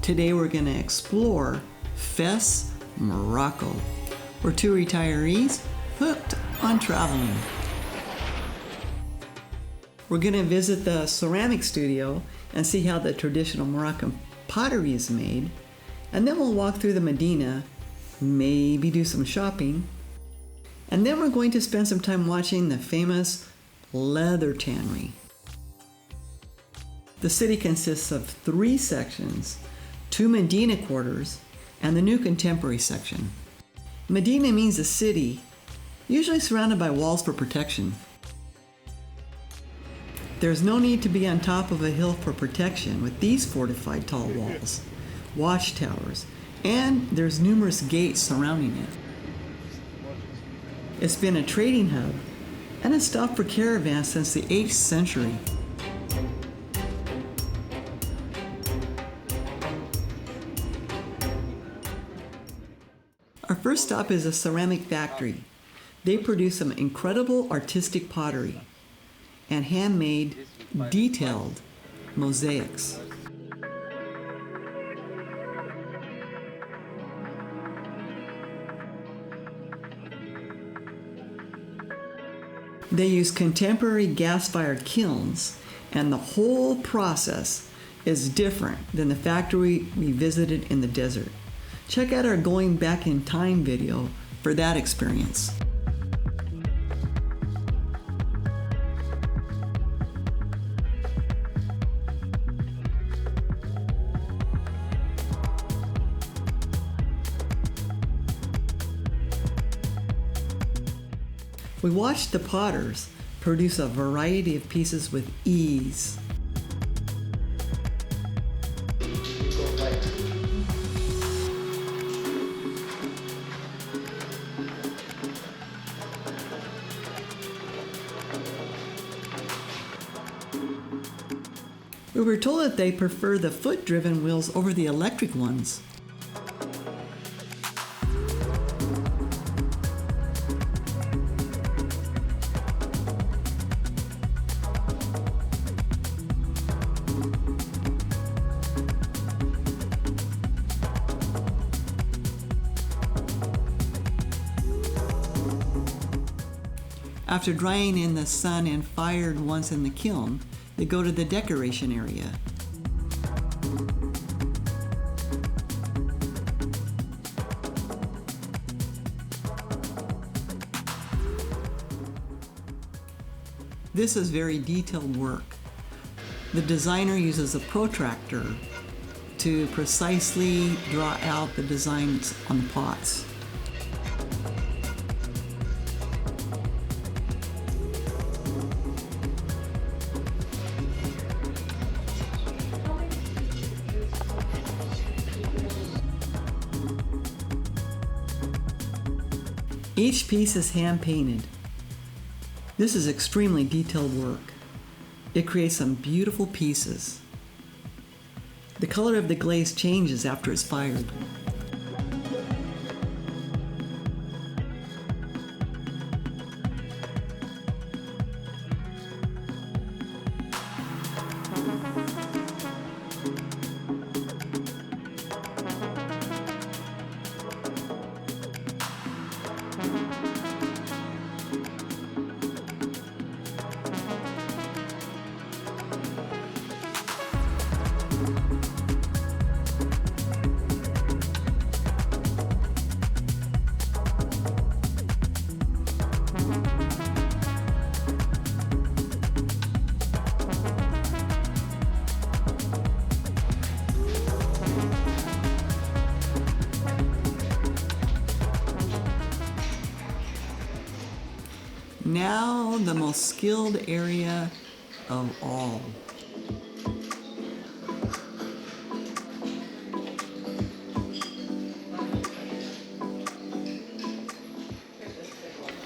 Today we're going to explore Fes, Morocco. We're two retirees hooked on traveling. We're going to visit the ceramic studio and see how the traditional Moroccan pottery is made. And then we'll walk through the Medina, maybe do some shopping. And then we're going to spend some time watching the famous leather tannery. The city consists of 3 sections, 2 Medina quarters, and the new contemporary section. Medina means a city, usually surrounded by walls for protection. There's no need to be on top of a hill for protection with these fortified tall walls, watchtowers, and there's numerous gates surrounding it. It's been a trading hub and a stop for caravans since the 8th century. Our first stop is a ceramic factory. They produce some incredible artistic pottery and handmade, detailed mosaics. They use contemporary gas-fired kilns, and the whole process is different than the factory we visited in the desert. Check out our Going Back in Time video for that experience. We watched the potters produce a variety of pieces with ease. We were told that they prefer the foot-driven wheels over the electric ones. After drying in the sun and fired once in the kiln, they go to the decoration area. This is very detailed work. The designer uses a protractor to precisely draw out the designs on the pots. Each piece is hand-painted. This is extremely detailed work. It creates some beautiful pieces. The color of the glaze changes after it's fired. Now the most skilled area of all.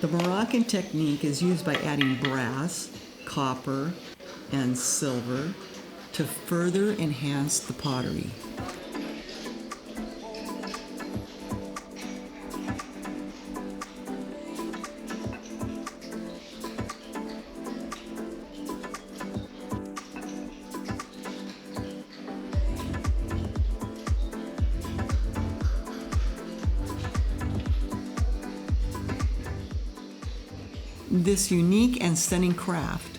The Moroccan technique is used by adding brass, copper, and silver to further enhance the pottery. This unique and stunning craft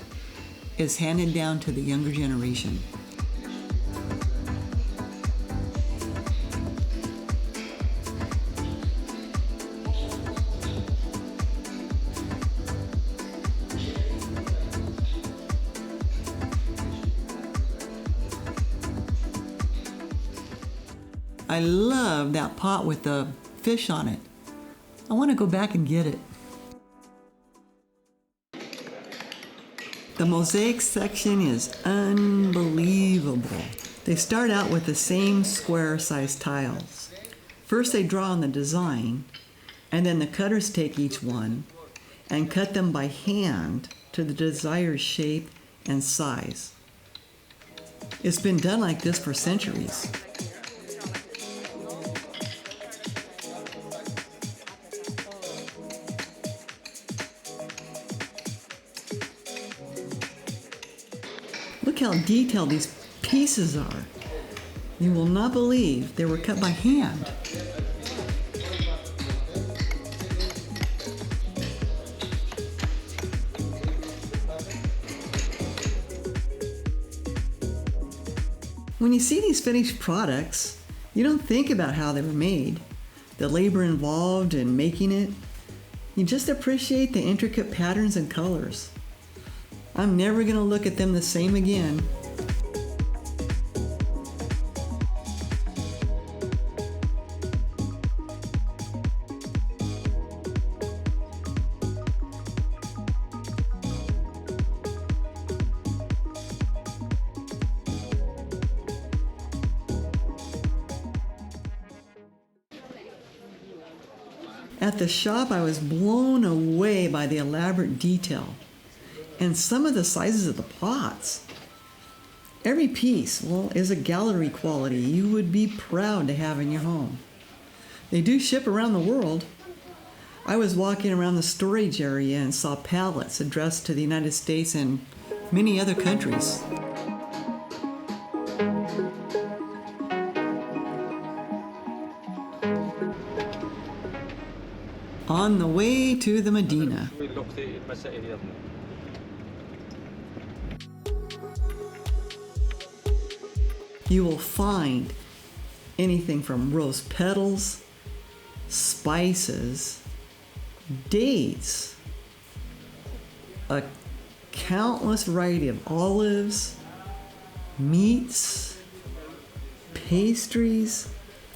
is handed down to the younger generation. I love that pot with the fish on it. I want to go back and get it. The mosaic section is unbelievable. They start out with the same square-sized tiles. First they draw on the design, and then the cutters take each one and cut them by hand to the desired shape and size. It's been done like this for centuries. Look how detailed these pieces are. You will not believe they were cut by hand. When you see these finished products, you don't think about how they were made, the labor involved in making it. You just appreciate the intricate patterns and colors. I'm never going to look at them the same again. At the shop, I was blown away by the elaborate detail and some of the sizes of the pots. Every piece, well, is a gallery quality you would be proud to have in your home. They do ship around the world. I was walking around the storage area and saw pallets addressed to the United States and many other countries. On the way to the Medina. You will find anything from rose petals, spices, dates, a countless variety of olives, meats, pastries,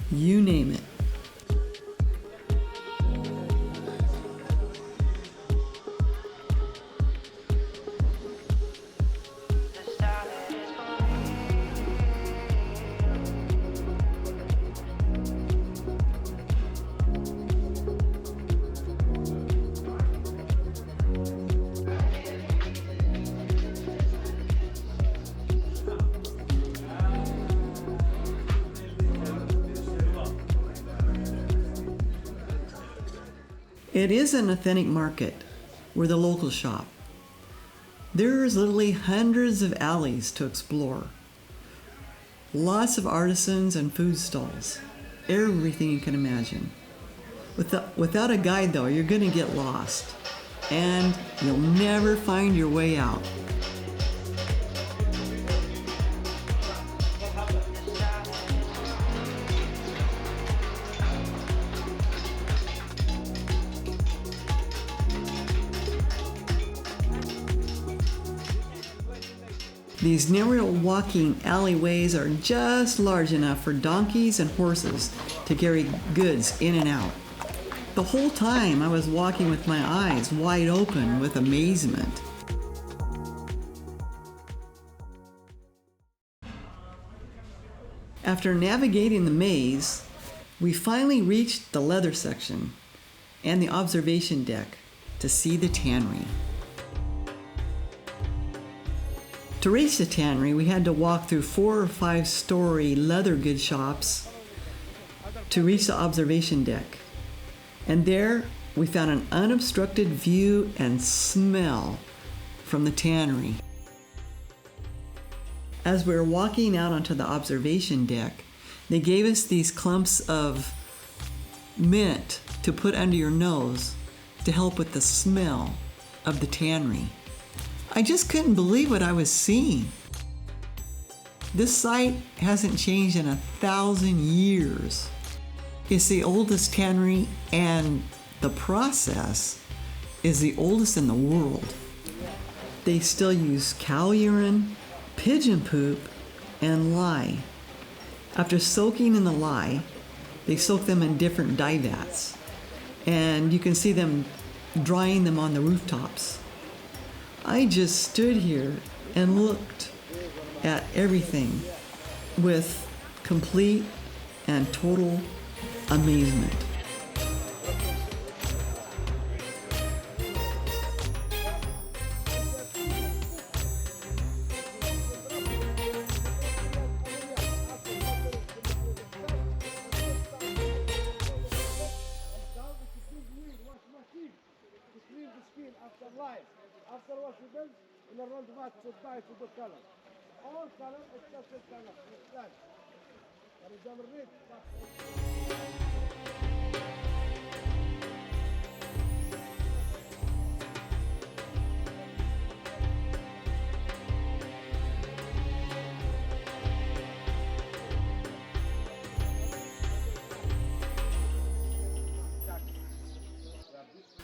you name it. It is an authentic market where the locals shop. There's literally hundreds of alleys to explore. Lots of artisans and food stalls. Everything you can imagine. Without a guide though, you're gonna get lost and you'll never find your way out. These narrow walking alleyways are just large enough for donkeys and horses to carry goods in and out. The whole time I was walking with my eyes wide open with amazement. After navigating the maze, we finally reached the leather section and the observation deck to see the tannery. To reach the tannery, we had to walk through 4 or 5 story leather goods shops to reach the observation deck. And there we found an unobstructed view and smell from the tannery. As we were walking out onto the observation deck, they gave us these clumps of mint to put under your nose to help with the smell. of the tannery. I just couldn't believe what I was seeing. This site hasn't changed in 1,000 years. It's the oldest tannery, and the process is the oldest in the world. They still use cow urine, pigeon poop, and lye. After soaking in the lye, they soak them in different dye vats, and you can see them drying them on the rooftops. I just stood here and looked at everything with complete and total amazement. After washing them, in a round mat to dye to the color. All color except the color. That. For example, red.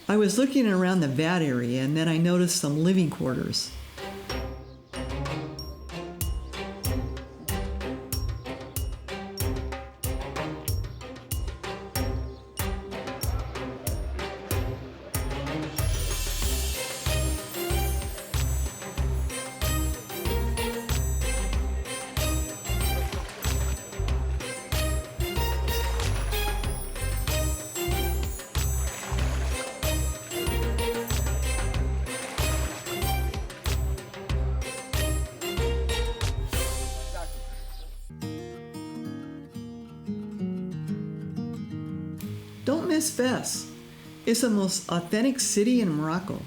I was looking around the vat area, and then I noticed some living quarters. Don't miss Fes. It's the most authentic city in Morocco.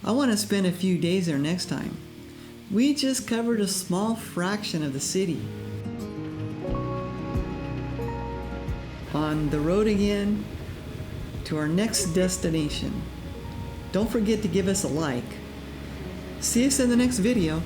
I want to spend a few days there next time. We just covered a small fraction of the city. On the road again to our next destination. Don't forget to give us a like. See us in the next video.